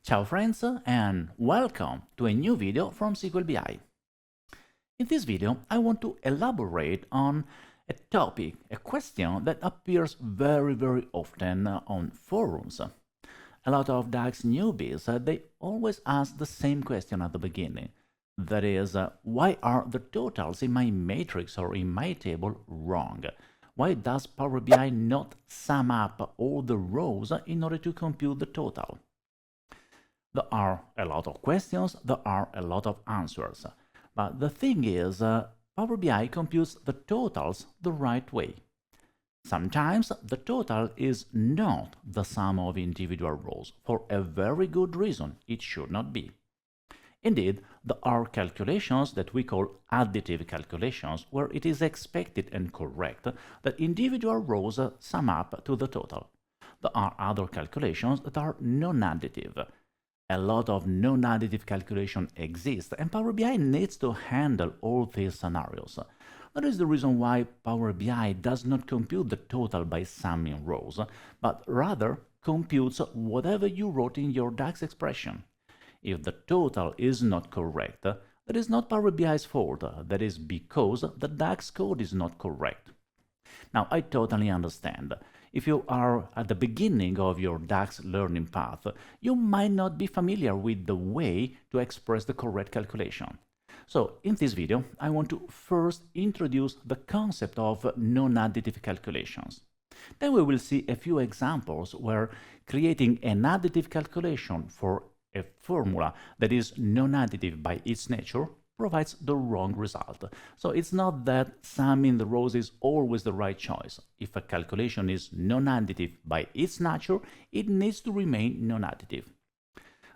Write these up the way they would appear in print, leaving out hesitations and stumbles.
Ciao friends and welcome to a new video from SQL BI. In this video I want to elaborate on a topic, a question that appears very often on forums. A lot of DAX newbies, they always ask the same question at the beginning. That is, why are the totals in my matrix or in my table wrong? Why does Power BI not sum up all the rows in order to compute the total? There are a lot of questions, there are a lot of answers. But the thing is, Power BI computes the totals the right way. Sometimes the total is not the sum of individual rows. For a very good reason, it should not be. Indeed, there are calculations that we call additive calculations, where it is expected and correct that individual rows sum up to the total. There are other calculations that are non-additive. A lot of non-additive calculation exists, and Power BI needs to handle all these scenarios. That is the reason why Power BI does not compute the total by summing rows, but rather computes whatever you wrote in your DAX expression. If the total is not correct, that is not Power BI's fault, that is because the DAX code is not correct. Now, I totally understand. If you are at the beginning of your DAX learning path, you might not be familiar with the way to express the correct calculation. So, in this video, I want to first introduce the concept of non-additive calculations. Then we will see a few examples where creating an additive calculation for a formula that is non-additive by its nature provides the wrong result. So it's not that summing the rows is always the right choice. If a calculation is non-additive by its nature, it needs to remain non-additive.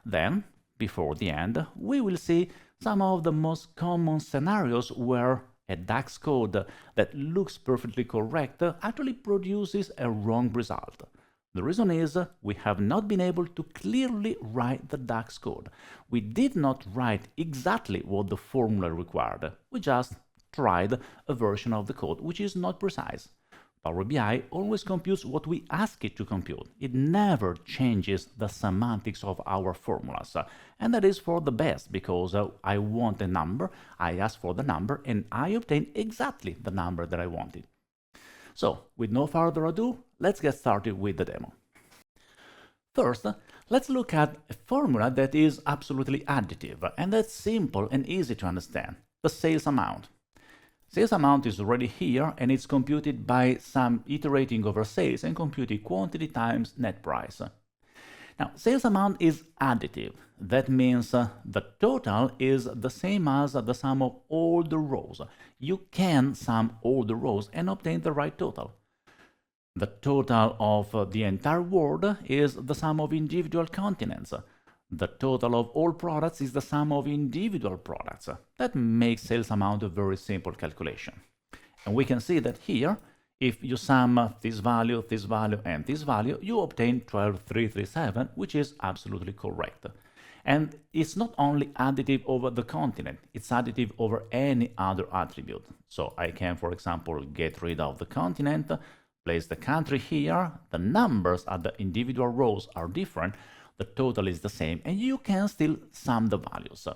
Then, before the end, we will see some of the most common scenarios where a DAX code that looks perfectly correct actually produces a wrong result. The reason is we have not been able to clearly write the DAX code. We did not write exactly what the formula required. We just tried a version of the code which is not precise. Power BI always computes what we ask it to compute. It never changes the semantics of our formulas. And that is for the best, because I want a number, I ask for the number, and I obtain exactly the number that I wanted. So, with no further ado, let's get started with the demo. First, let's look at a formula that is absolutely additive, and that's simple and easy to understand, the sales amount. Sales amount is already here, and it's computed by some iterating over sales and computing quantity times net price. Now, sales amount is additive. That means the total is the same as the sum of all the rows. You can sum all the rows and obtain the right total. The total of the entire world is the sum of individual continents. The total of all products is the sum of individual products. That makes sales amount a very simple calculation. And we can see that here, if you sum this value, and this value, you obtain 12,337, which is absolutely correct. And it's not only additive over the continent, it's additive over any other attribute. So I can, for example, get rid of the continent, place the country here, the numbers at the individual rows are different, the total is the same, and you can still sum the values.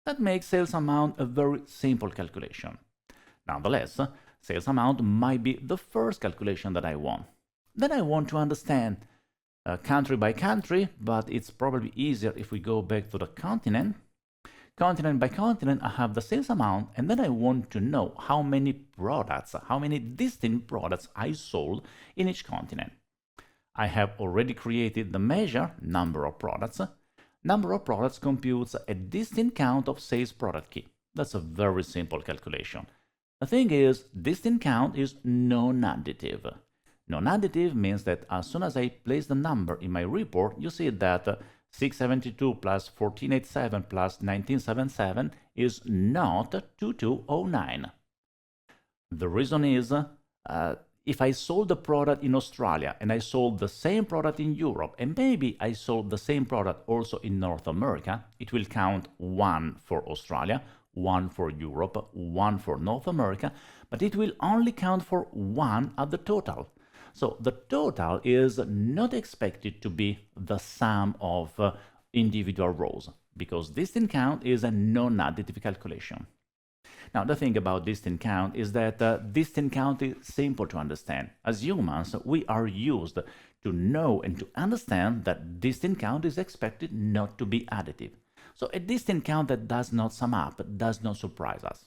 That makes sales amount a very simple calculation. Nonetheless, sales amount might be the first calculation that I want. Then I want to understand country by country, but it's probably easier if we go back to the continent. Continent by continent, I have the sales amount, and then I want to know how many products, how many distinct products I sold in each continent. I have already created the measure, number of products. Number of products computes a distinct count of sales product key. That's a very simple calculation. The thing is, distinct count is non-additive. Non-additive means that as soon as I place the number in my report, you see that 672 plus 1487 plus 1977 is not 2209. The reason is, if I sold the product in Australia and I sold the same product in Europe, and maybe I sold the same product also in North America, it will count 1 for Australia, 1 for Europe, 1 for North America, but it will only count for 1 at the total. So the total is not expected to be the sum of individual rows, because distinct count is a non-additive calculation. Now, the thing about distinct count is that distinct count is simple to understand. As humans, we are used to know and to understand that distinct count is expected not to be additive. So a distinct count that does not sum up does not surprise us.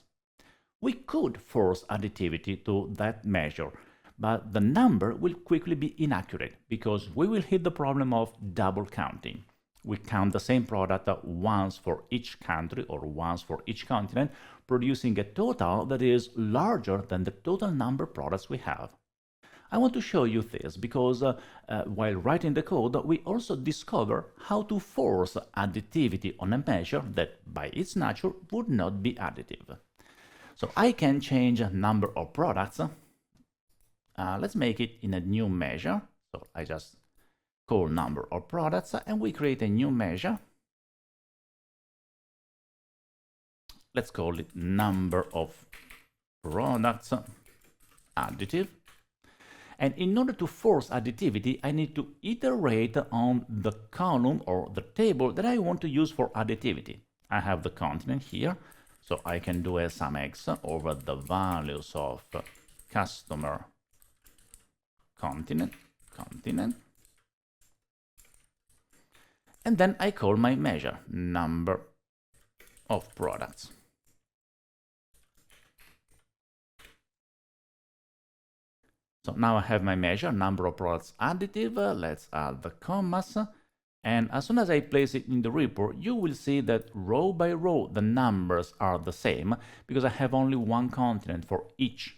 We could force additivity to that measure, but the number will quickly be inaccurate because we will hit the problem of double counting. We count the same product once for each country or once for each continent, producing a total that is larger than the total number of products we have. I want to show you this because while writing the code, we also discover how to force additivity on a measure that by its nature would not be additive. So I can change a number of products. Let's make it in a new measure. So I just call number of products and we create a new measure. Let's call it number of products additive. And in order to force additivity, I need to iterate on the column or the table that I want to use for additivity. I have the continent here, so I can do a sum x over the values of customer continent. And then I call my measure, number of products. So now I have my measure, number of products additive. Let's add the commas. And as soon as I place it in the report, you will see that row by row, the numbers are the same because I have only one continent for each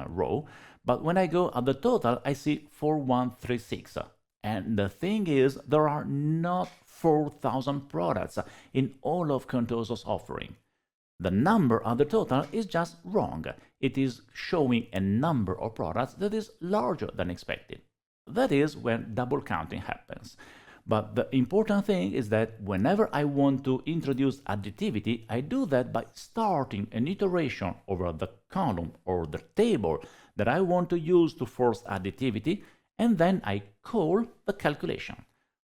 row. But when I go at the total, I see 4136. And the thing is, there are not 4,000 products in all of Contoso's offering. The number at the total is just wrong. It is showing a number of products that is larger than expected. That is when double counting happens. But the important thing is that whenever I want to introduce additivity, I do that by starting an iteration over the column or the table that I want to use to force additivity, and then I call the calculation.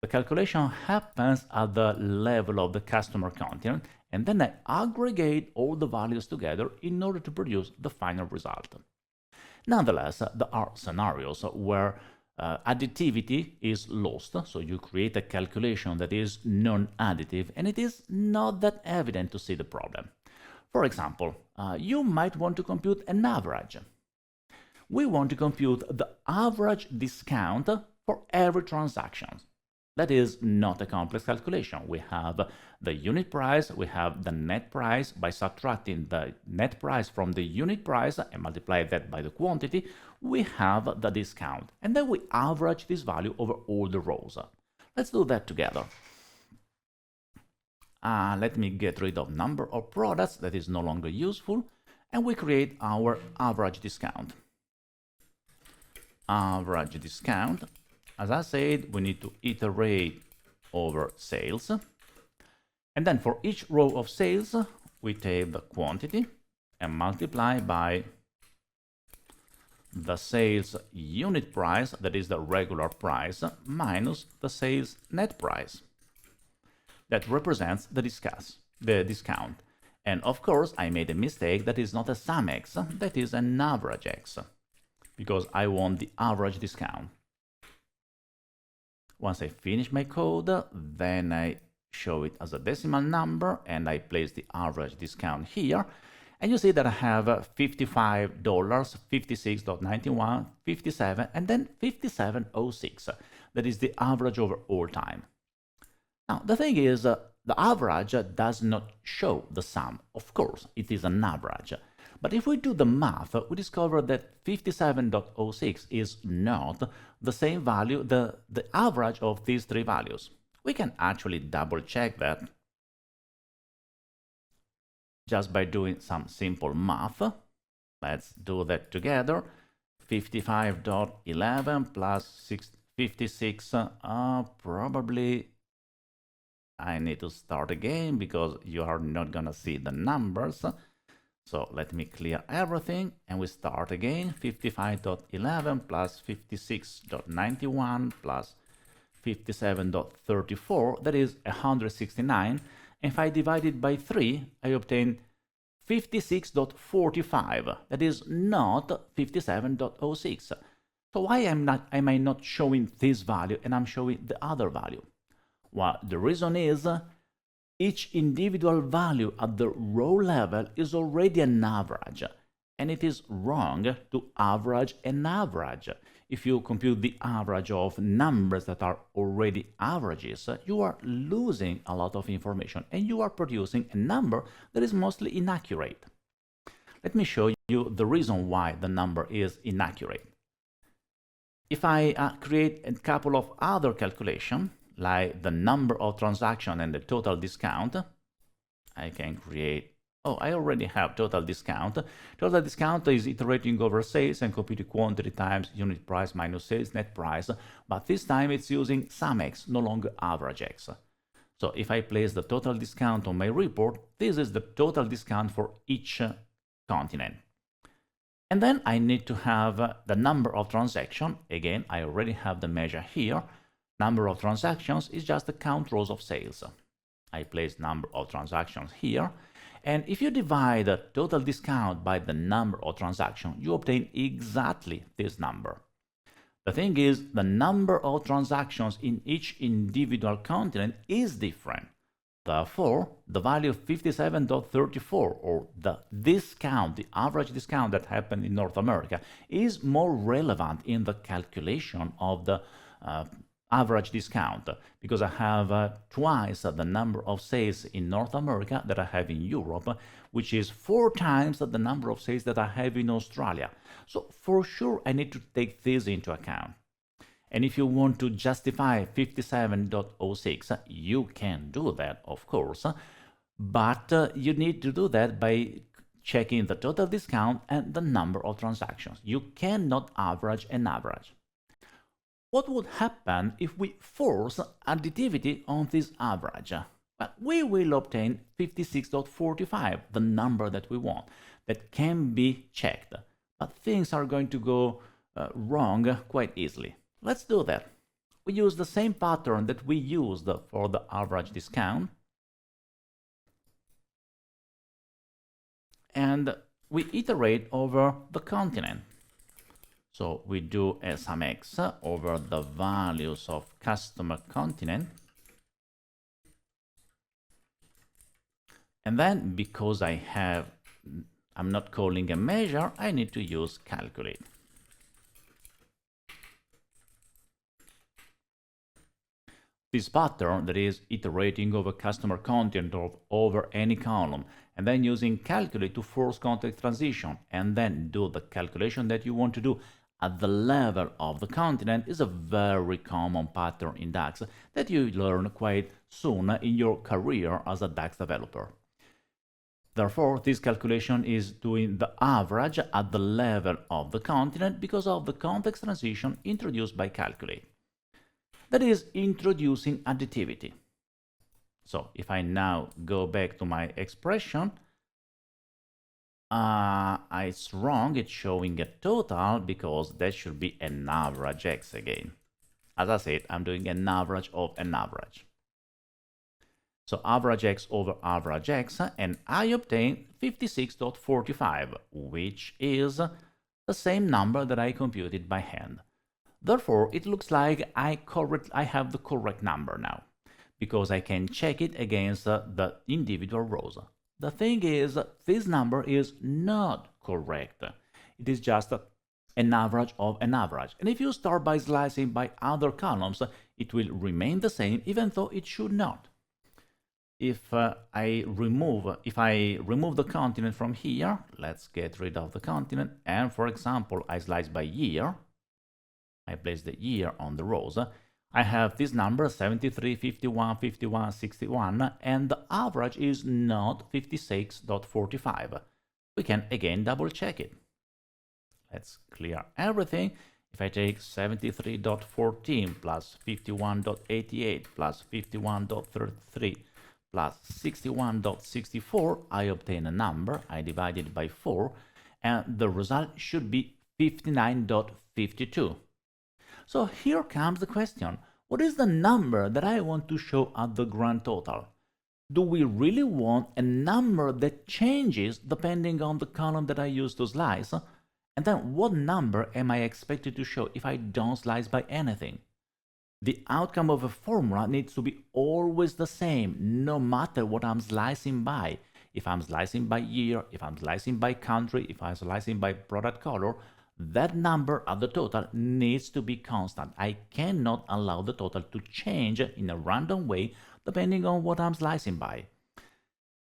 The calculation happens at the level of the customer continent, and then I aggregate all the values together in order to produce the final result. Nonetheless, there are scenarios where additivity is lost, so you create a calculation that is non-additive, and it is not that evident to see the problem. For example, you might want to compute an average. We want to compute the average discount for every transaction. That is not a complex calculation. We have the unit price, we have the net price. By subtracting the net price from the unit price and multiply that by the quantity, we have the discount. And then we average this value over all the rows. Let's do that together. Let me get rid of number of products that is no longer useful, and we create our average discount. Average discount. As I said, we need to iterate over sales. And then for each row of sales, we take the quantity and multiply by the sales unit price, that is the regular price, minus the sales net price. That represents the discount. And of course, I made a mistake. That is not a sum x, that is an average x, because I want the average discount. Once I finish my code, then I show it as a decimal number and I place the average discount here. And you see that I have $55, $56.91, 57, and then 57.06. That is the average over all time. Now, the thing is, the average does not show the sum. Of course, it is an average. But if we do the math, we discover that 57.06 is not the same value, the average of these three values. We can actually double check that just by doing some simple math. Let's do that together. 55.11 plus 56, probably I need to start again because you are not gonna see the numbers. So let me clear everything and we start again. 55.11 plus 56.91 plus 57.34, that is 169, and if I divide it by 3, I obtain 56.45, that is not 57.06. So why am I not showing this value and I'm showing the other value? Well, the reason is each individual value at the row level is already an average, and it is wrong to average an average. If you compute the average of numbers that are already averages, you are losing a lot of information and you are producing a number that is mostly inaccurate. Let me show you the reason why the number is inaccurate. If I create a couple of other calculations, like the number of transactions and the total discount, I can create, I already have total discount. Total discount is iterating over sales and computed quantity times unit price minus sales net price, but this time it's using sum x, no longer average x. So if I place the total discount on my report, this is the total discount for each continent. And then I need to have the number of transactions. Again, I already have the measure here. Number of transactions is just the count rows of sales. I place number of transactions here. And if you divide the total discount by the number of transactions, you obtain exactly this number. The thing is, the number of transactions in each individual continent is different. Therefore, the value of 57.34, or the discount, the average discount that happened in North America, is more relevant in the calculation of the average discount, because I have twice the number of sales in North America that I have in Europe, which is 4 times the number of sales that I have in Australia. So for sure I need to take this into account. And if you want to justify 57.06, you can do that, of course, but you need to do that by checking the total discount and the number of transactions. You cannot average an average. What would happen if we force additivity on this average? Well, we will obtain 56.45, the number that we want, that can be checked. But things are going to go wrong quite easily. Let's do that. We use the same pattern that we used for the average discount. And we iterate over the continent. So we do a sum x over the values of customer continent. And then, because I'm not calling a measure, I need to use calculate. This pattern, that is iterating over customer content over any column, and then using calculate to force context transition, and then do the calculation that you want to do at the level of the continent, is a very common pattern in DAX that you learn quite soon in your career as a DAX developer. Therefore, this calculation is doing the average at the level of the continent because of the context transition introduced by calculate. That is introducing additivity. So if I now go back to my expression, it's wrong, it's showing a total because that should be an average x again. As I said, I'm doing an average of an average. So average x over average x, and I obtain 56.45, which is the same number that I computed by hand. Therefore, it looks like I have the correct number now, because I can check it against the individual rows. The thing is, this number is not correct. It is just an average of an average. And if you start by slicing by other columns, it will remain the same, even though it should not. If I remove the continent from here, let's get rid of the continent, and for example, I slice by year, I place the year on the rows, I have this number 73, 51, 51, 61, and the average is not 56.45. We can again double check it. Let's clear everything. If I take 73.14 plus 51.88 plus 51.33 plus 61.64, I obtain a number, I divide it by 4, and the result should be 59.52. So here comes the question, What is the number that I want to show at the grand total? Do we really want a number that changes depending on the column that I use to slice? And then what number am I expected to show if I don't slice by anything? The outcome of a formula needs to be always the same, no matter what I'm slicing by. If I'm slicing by year, if I'm slicing by country, if I'm slicing by product color, that number at the total needs to be constant. I cannot allow the total to change in a random way depending on what I'm slicing by.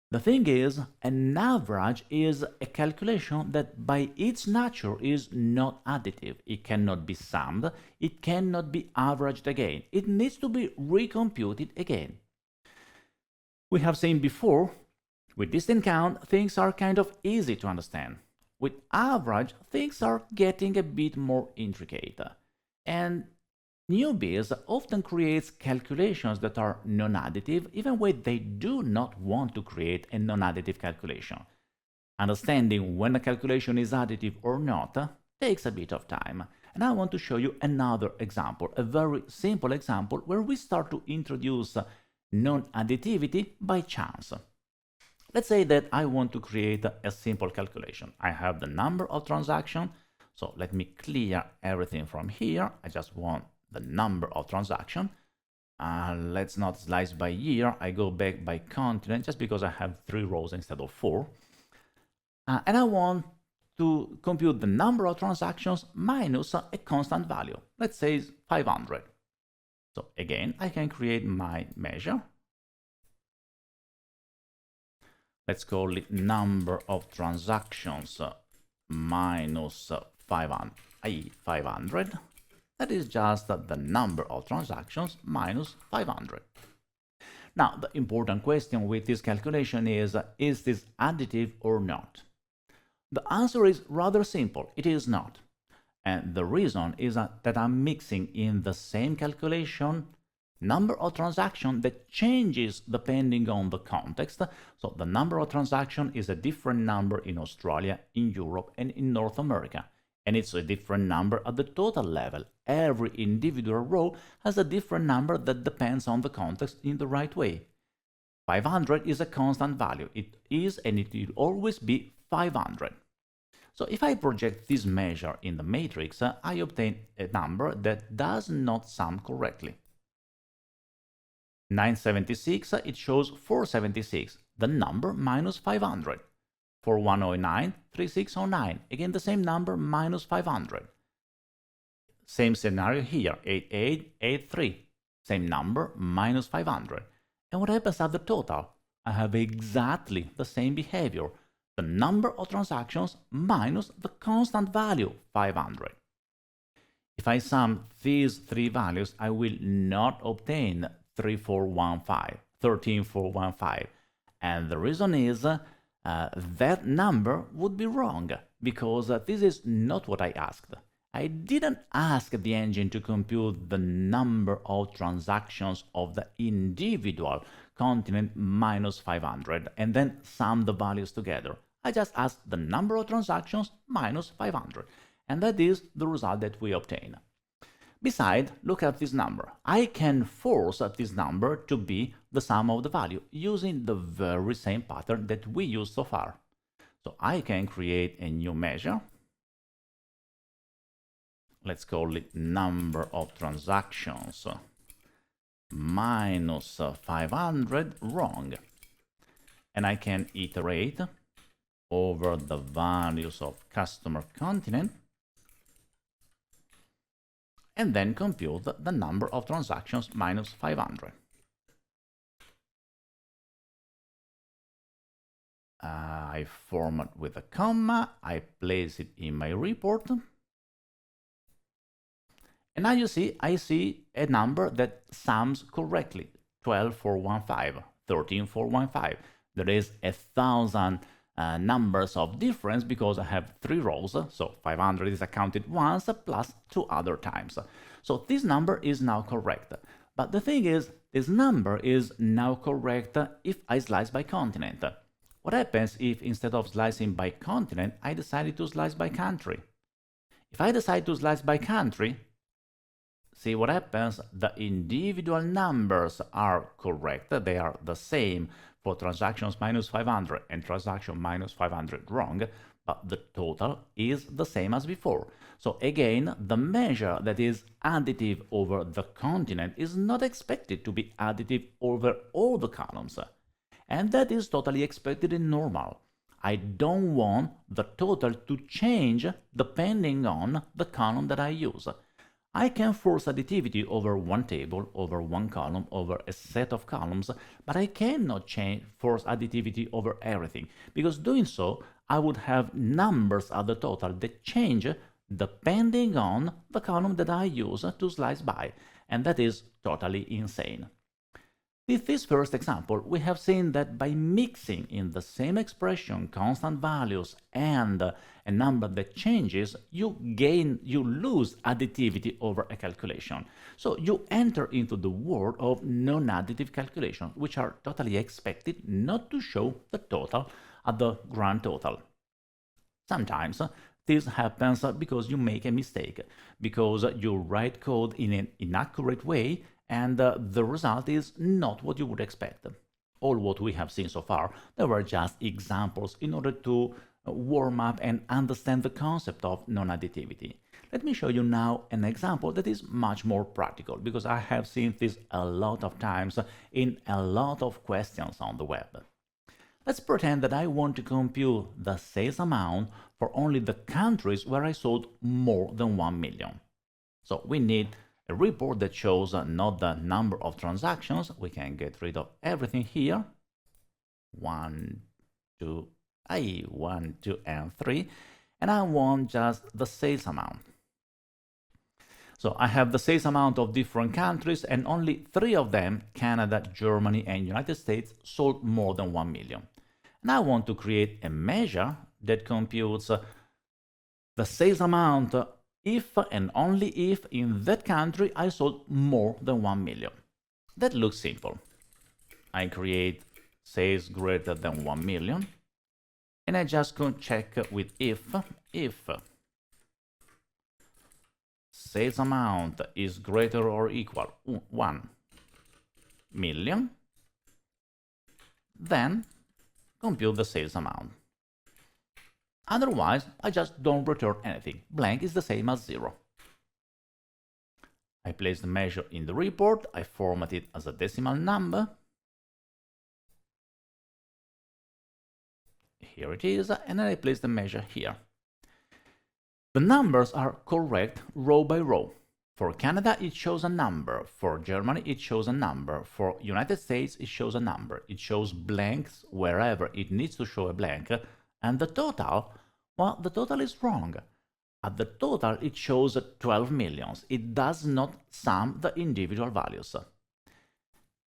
The thing is, an average is a calculation that by its nature is not additive. It cannot be summed, it cannot be averaged again. It needs to be recomputed again. We have seen before, with distant count, things are kind of easy to understand. With average, things are getting a bit more intricate. And newbies often create calculations that are non-additive, even when they do not want to create a non-additive calculation. Understanding when a calculation is additive or not takes a bit of time. And I want to show you another example, a very simple example where we start to introduce non-additivity by chance. Let's say that I want to create a simple calculation. I have the number of transactions, so let me clear everything from here. I just want the number of transactions. Let's not slice by year. I go back by continent just because I have 3 rows instead of 4. And I want to compute the number of transactions minus a constant value. Let's say 500. So again, I can create my measure. Let's call it number of transactions minus 500, i.e. 500. That is just the number of transactions minus 500. Now, the important question with this calculation is this additive or not? The answer is rather simple. It is not. And the reason is that I'm mixing in the same calculation number of transactions that changes depending on the context. So the number of transactions is a different number in Australia, in Europe, and in North America. And it's a different number at the total level. Every individual row has a different number that depends on the context in the right way. 500 is a constant value. It is and it will always be 500. So if I project this measure in the matrix, I obtain a number that does not sum correctly. 976, it shows 476, the number minus 500. 4109, 3609, again the same number minus 500. Same scenario here, 8883, same number minus 500. And what happens at the total? I have exactly the same behavior, the number of transactions minus the constant value, 500. If I sum these 3 values, I will not obtain 13415, and the reason is that number would be wrong, because this is not what I asked. I didn't ask the engine to compute the number of transactions of the individual continent minus 500 and then sum the values together. I just asked the number of transactions minus 500, and that is the result that we obtain. Besides, look at this number. I can force this number to be the sum of the value using the very same pattern that we used so far. So I can create a new measure. Let's call it number of transactions minus 500, wrong. And I can iterate over the values of customer continent and then compute the number of transactions minus 500. I format with a comma, I place it in my report. And now you see, I see a number that sums correctly, 12415, 13415. There is 1,000 numbers of difference because I have 3 rows, so 500 is counted once plus 2 other times. So this number is now correct. But the thing is, this number is now correct if I slice by continent. What happens if instead of slicing by continent, I decided to slice by country? If I decide to slice by country, see what happens? The individual numbers are correct. They are the same for transactions minus 500 and transaction minus 500 wrong, but the total is the same as before. So again, the measure that is additive over the continent is not expected to be additive over all the columns. And that is totally expected and normal. I don't want the total to change depending on the column that I use. I can force additivity over one table, over one column, over a set of columns, but I cannot force additivity over everything, because doing so, I would have numbers at the total that change depending on the column that I use to slice by, and that is totally insane. With this first example, we have seen that by mixing in the same expression constant values and a number that changes, you lose additivity over a calculation. So you enter into the world of non-additive calculations, which are totally expected not to show the total at the grand total. Sometimes this happens because you make a mistake, because you write code in an inaccurate way, and the result is not what you would expect. All what we have seen so far, they were just examples in order to warm up and understand the concept of non-additivity. Let me show you now an example that is much more practical, because I have seen this a lot of times in a lot of questions on the web. Let's pretend that I want to compute the sales amount for only the countries where I sold more than 1 million. So we need a report that shows not the number of transactions. We can get rid of everything here. 1, 2, and 3. And I want just the sales amount. So I have the sales amount of different countries, and only 3 of them, Canada, Germany, and United States, sold more than 1 million. And I want to create a measure that computes the sales amount if and only if in that country I sold more than 1 million. That looks simple. I create sales greater than 1 million, and I just can check with if sales amount is greater or equal 1 million, then compute the sales amount. Otherwise, I just don't return anything. Blank is the same as 0. I place the measure in the report, I format it as a decimal number. Here it is, and then I place the measure here. The numbers are correct row by row. For Canada, it shows a number. For Germany, it shows a number. For United States, it shows a number. It shows blanks wherever it needs to show a blank. And the total, well, the total is wrong. At the total, it shows 12 millions. It does not sum the individual values.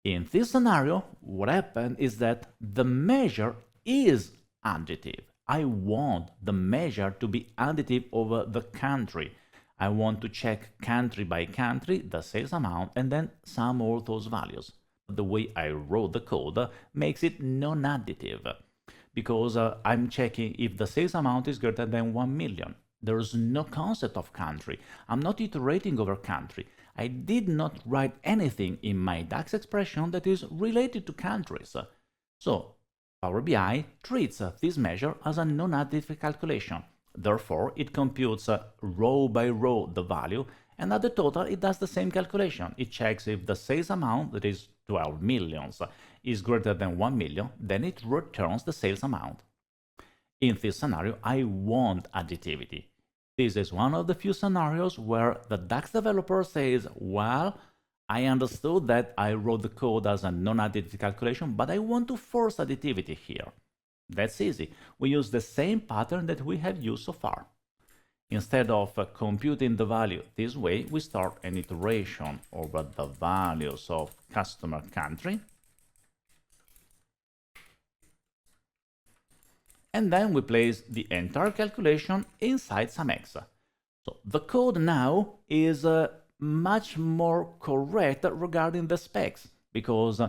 In this scenario, what happened is that the measure is additive. I want the measure to be additive over the country. I want to check country by country the sales amount and then sum all those values. The way I wrote the code makes it non-additive, because I'm checking if the sales amount is greater than 1 million. There's no concept of country. I'm not iterating over country. I did not write anything in my DAX expression that is related to countries. So Power BI treats this measure as a non-additive calculation. Therefore, it computes row by row the value, and at the total it does the same calculation. It checks if the sales amount, that is 12 millions, is greater than 1 million, then it returns the sales amount. In this scenario, I want additivity. This is one of the few scenarios where the DAX developer says, well, I understood that I wrote the code as a non-additive calculation, but I want to force additivity here. That's easy. We use the same pattern that we have used so far. Instead of computing the value this way, we start an iteration over the values of customer country. And then we place the entire calculation inside SumX. So the code now is much more correct regarding the specs, because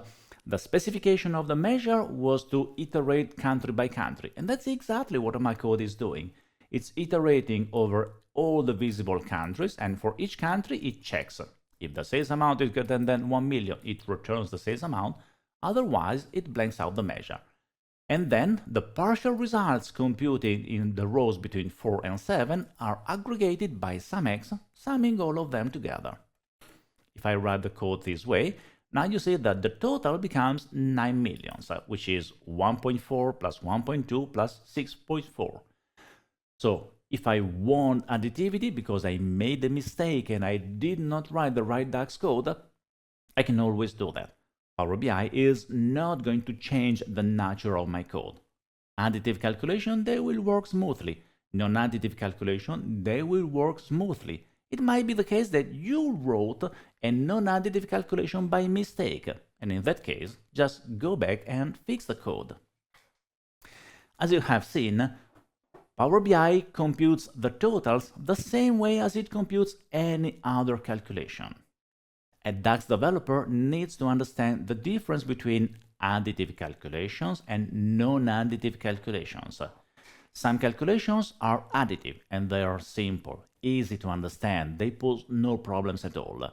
the specification of the measure was to iterate country by country, and that's exactly what my code is doing. It's iterating over all the visible countries, and for each country it checks If the sales amount is greater than 1 million, it returns the sales amount, otherwise it blanks out the measure. And then the partial results computed in the rows between 4 and 7 are aggregated by SUMX, summing all of them together. If I write the code this way, now you see that the total becomes 9 millions, which is 1.4 plus 1.2 plus 6.4. So if I want additivity because I made a mistake and I did not write the right DAX code, I can always do that. Power BI is not going to change the nature of my code. Additive calculation, they will work smoothly. Non-additive calculation, they will work smoothly. It might be the case that you wrote a non-additive calculation by mistake, and in that case, just go back and fix the code. As you have seen, Power BI computes the totals the same way as it computes any other calculation. A DAX developer needs to understand the difference between additive calculations and non-additive calculations. Some calculations are additive and they are simple, easy to understand, they pose no problems at all.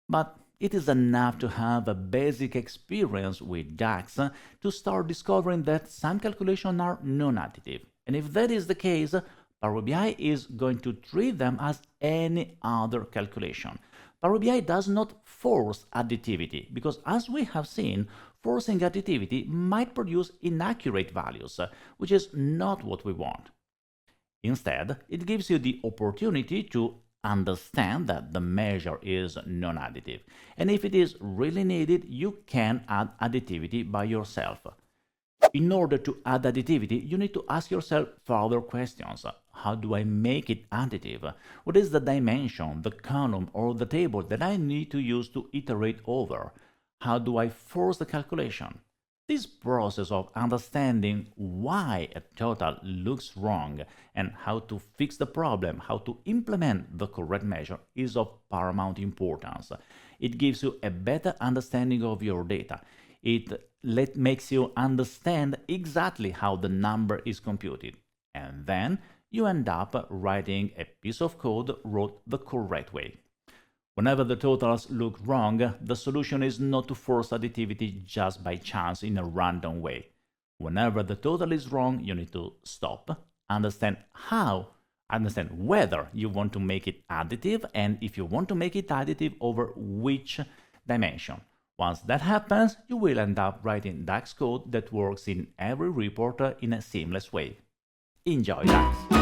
But it is enough to have a basic experience with DAX to start discovering that some calculations are non-additive. And if that is the case, Power BI is going to treat them as any other calculation. Power BI does not force additivity, because as we have seen, forcing additivity might produce inaccurate values, which is not what we want. Instead, it gives you the opportunity to understand that the measure is non-additive, and if it is really needed, you can add additivity by yourself. In order to add additivity, you need to ask yourself further questions. How do I make it additive? What is the dimension, the column, or the table that I need to use to iterate over? How do I force the calculation? This process of understanding why a total looks wrong and how to fix the problem, how to implement the correct measure is of paramount importance. It gives you a better understanding of your data. It makes you understand exactly how the number is computed. And then you end up writing a piece of code wrote the correct way. Whenever the totals look wrong, the solution is not to force additivity just by chance in a random way. Whenever the total is wrong, you need to stop, understand whether you want to make it additive, and if you want to make it additive, over which dimension. Once that happens, you will end up writing DAX code that works in every report in a seamless way. Enjoy DAX!